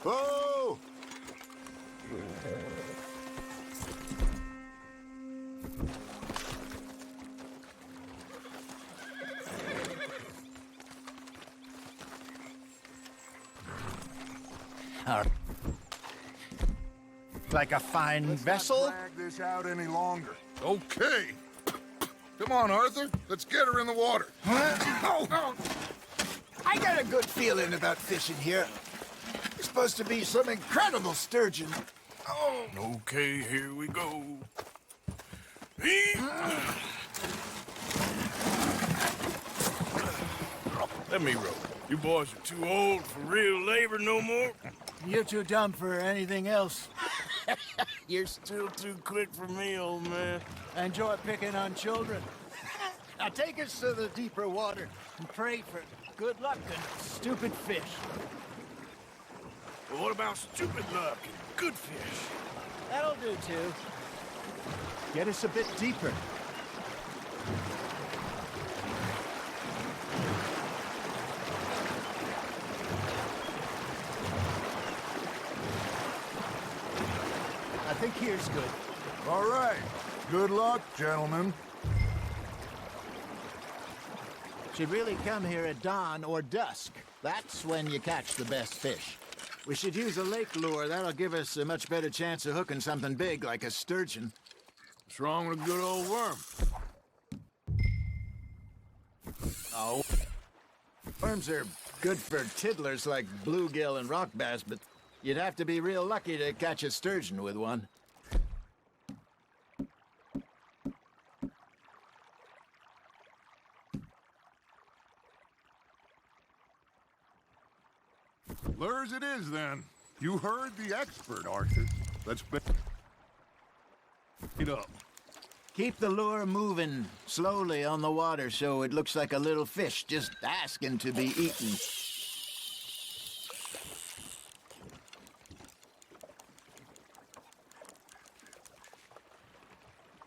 Whoa! Like a fine vessel? Not drag this out any longer. Okay. Come on, Arthur. Let's get her in the water. Oh. I got a good feeling about fishing here. It's supposed to be some incredible sturgeon. Oh. Okay, here we go. Let me row. You boys are too old for real labor no more. You're too dumb for anything else. You're still too quick for me, old man. I enjoy picking on children. Now take us to the deeper water and pray for good luck and stupid fish. Well, what about stupid luck and good fish? That'll do, too. Get us a bit deeper. I think here's good. All right. Good luck, gentlemen. Should really come here at dawn or dusk. That's when you catch the best fish. We should use a lake lure. That'll give us a much better chance of hooking something big like a sturgeon. What's wrong with a good old worm? Oh. Worms are good for tiddlers like bluegill and rock bass, but you'd have to be real lucky to catch a sturgeon with one. Lures it is, then. You heard the expert, Arthur. Let's bait it up. Keep the lure moving slowly on the water so it looks like a little fish just asking to be eaten.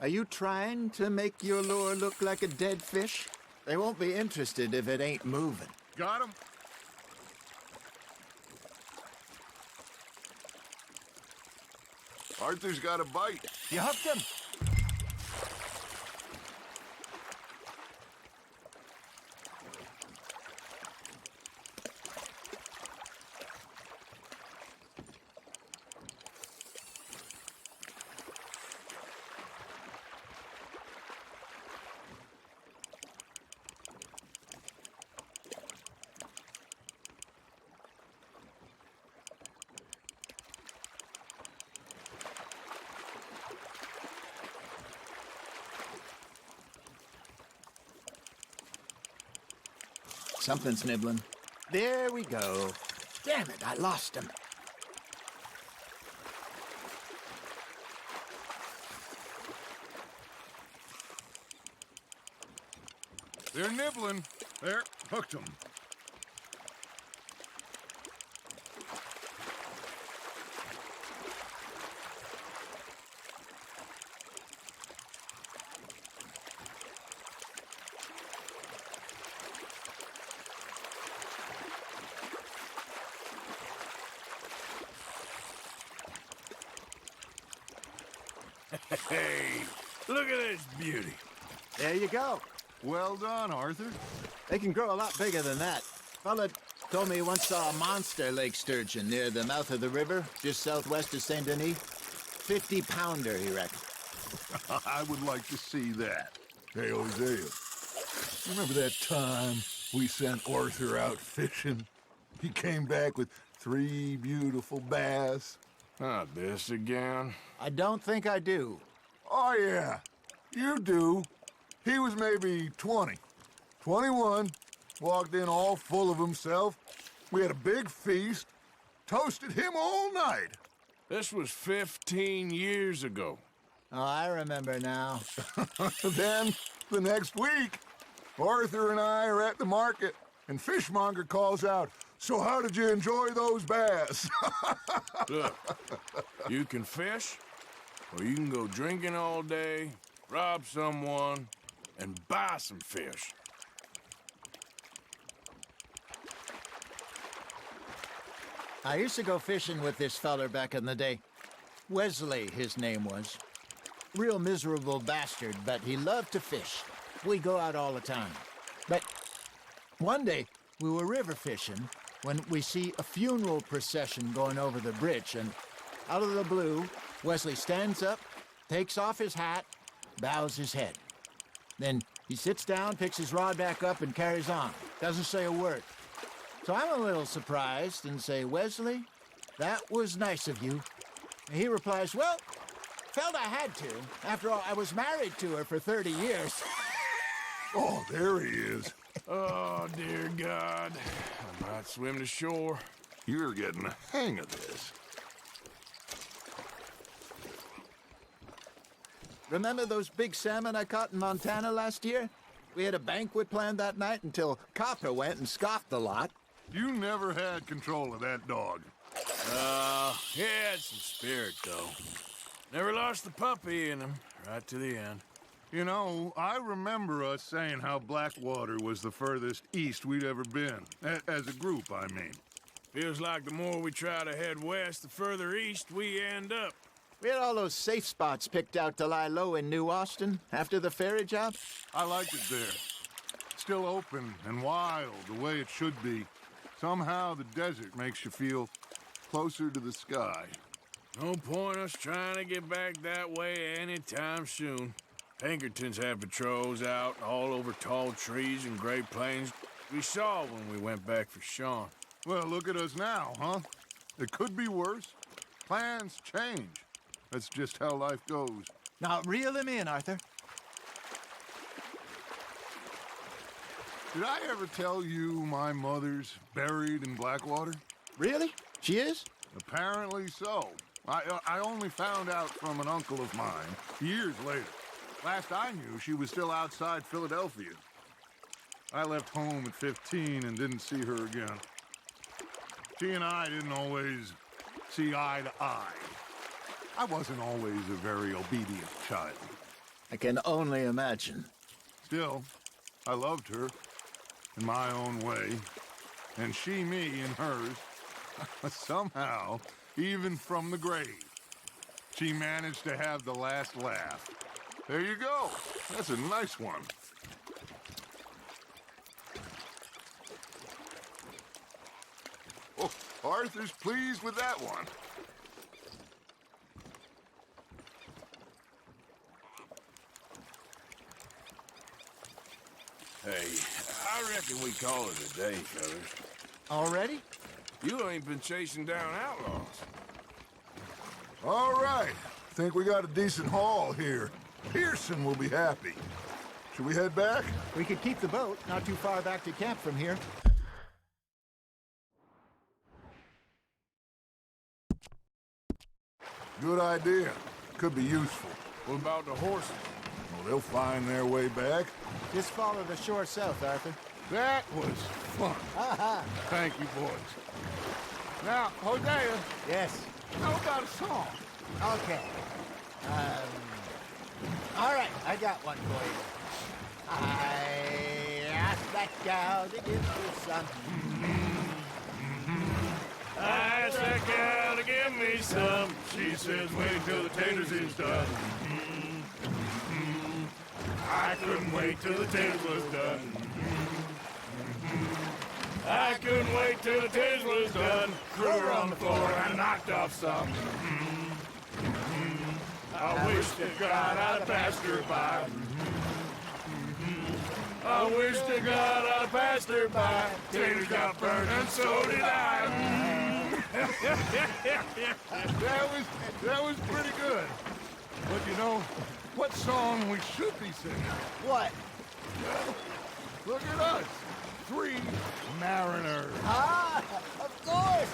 Are you trying to make your lure look like a dead fish? They won't be interested if it ain't moving. Got him? Arthur's got a bite. You hooked him? Something's nibbling. There we go. Damn it, I lost him. They're nibbling. There, hooked him. Hey, look at this beauty. There you go. Well done, Arthur. They can grow a lot bigger than that. Fella told me he once saw a monster lake sturgeon near the mouth of the river, just southwest of Saint Denis. 50-pounder, he reckoned. I would like to see that. Hey, Hosea, remember that time we sent Arthur out fishing? He came back with 3 beautiful bass. Not this again. I don't think I do. Oh, yeah, you do. He was maybe 20, 21, walked in all full of himself. We had a big feast, toasted him all night. This was 15 years ago. Oh, I remember now. Then, the next week, Arthur and I are at the market, and Fishmonger calls out, "So how did you enjoy those bass?" Look, you can fish, or you can go drinking all day, rob someone, and buy some fish. I used to go fishing with this feller back in the day. Wesley, his name was. Real miserable bastard, but he loved to fish. We'd go out all the time. But one day, we were river fishing when we see a funeral procession going over the bridge, and out of the blue, Wesley stands up, takes off his hat, bows his head. Then he sits down, picks his rod back up, and carries on. Doesn't say a word. So I'm a little surprised and say, Wesley, that was nice of you. And he replies, well, felt I had to. After all, I was married to her for 30 years. Oh, there he is. Oh, dear God. I might swim to shore. You're getting the hang of this. Remember those big salmon I caught in Montana last year? We had a banquet planned that night until Copper went and scoffed the lot. You never had control of that dog. He had some spirit, though. Never lost the puppy in him, right to the end. You know, I remember us saying how Blackwater was the furthest east we'd ever been. As a group, I mean. Feels like the more we try to head west, the further east we end up. We had all those safe spots picked out to lie low in New Austin after the ferry job. I liked it there. Still open and wild, the way it should be. Somehow the desert makes you feel closer to the sky. No point us trying to get back that way anytime soon. Pinkertons have patrols out all over tall trees and Great Plains. We saw when we went back for Sean. Well, look at us now, huh? It could be worse. Plans change. That's just how life goes. Now, reel him in, Arthur. Did I ever tell you my mother's buried in Blackwater? Really? She is? Apparently so. I only found out from an uncle of mine years later. Last I knew, she was still outside Philadelphia. I left home at 15 and didn't see her again. She and I didn't always see eye to eye. I wasn't always a very obedient child. I can only imagine. Still, I loved her in my own way, and she me in hers. Somehow, even from the grave, she managed to have the last laugh. There you go. That's a nice one. Oh, Arthur's pleased with that one. Hey, I reckon we call it a day, fellas. Already? You ain't been chasing down outlaws. All right. Think we got a decent haul here. Pearson will be happy. Should we head back? We could keep the boat not too far back to camp from here. Good idea. Could be useful. What about the horses? Well, they'll find their way back. Just follow the shore south, Arthur. That was fun. Thank you, boys. Now, Hosea, Yes. how about a song? Okay. All right, I got one for you. I asked that gal to give me some. I asked that gal to give me some. She says, wait till the taters is done. I couldn't wait till the taters was done. I couldn't wait till the taters was done. Threw her on the floor and knocked off some. I wish to God I'd passed her by. I wish to God I'd passed her by. Taters got burned and so did I. That was pretty good. But you know, what song we should be singing? What? Look at us. 3 mariners. Ah, of course.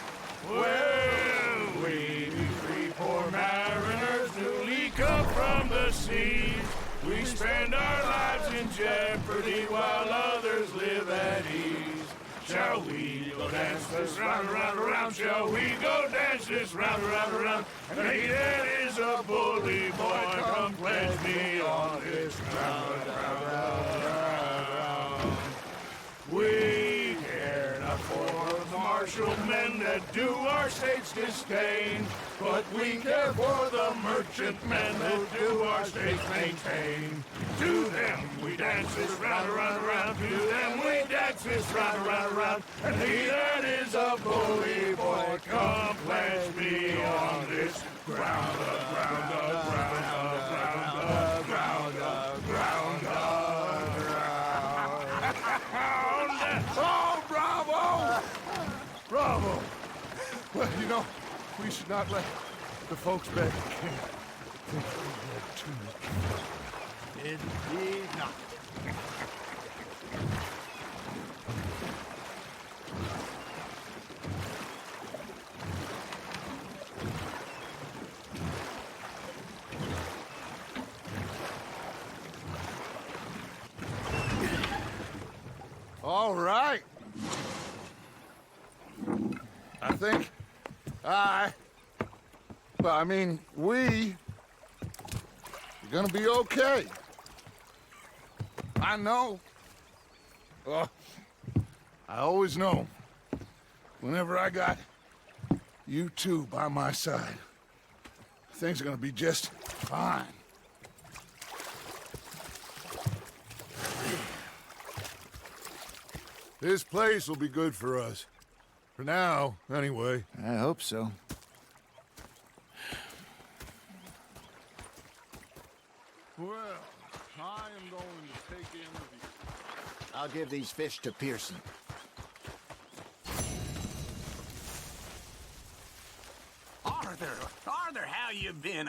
Well, we 3 poor mariners newly come from the seas. We spend our lives in jeopardy while others live at ease. Shall we go dance this round, around, around? Shall we go dance this round, around, around? And he that is a bully boy, come pledge me on this round, round, round, round. We care not for the marsh commercial men that do our states disdain. But we care for the merchant men that do our states maintain. To them we dance this round, around, around. To them we dance this round, around, around. And he that is a bully boy come pledge me on this ground, ground, ground, ground, ground, ground, ground. Oh, bravo! Bravo! Well, you know, we should not let the folks back in camp think we had too much. Indeed not. All right. I think we're gonna be okay. I know. I always know. Whenever I got you two by my side, things are gonna be just fine. This place will be good for us. For now, anyway. I hope so. Well, I am going to take in the... I'll give these fish to Pearson. Arthur, how you been?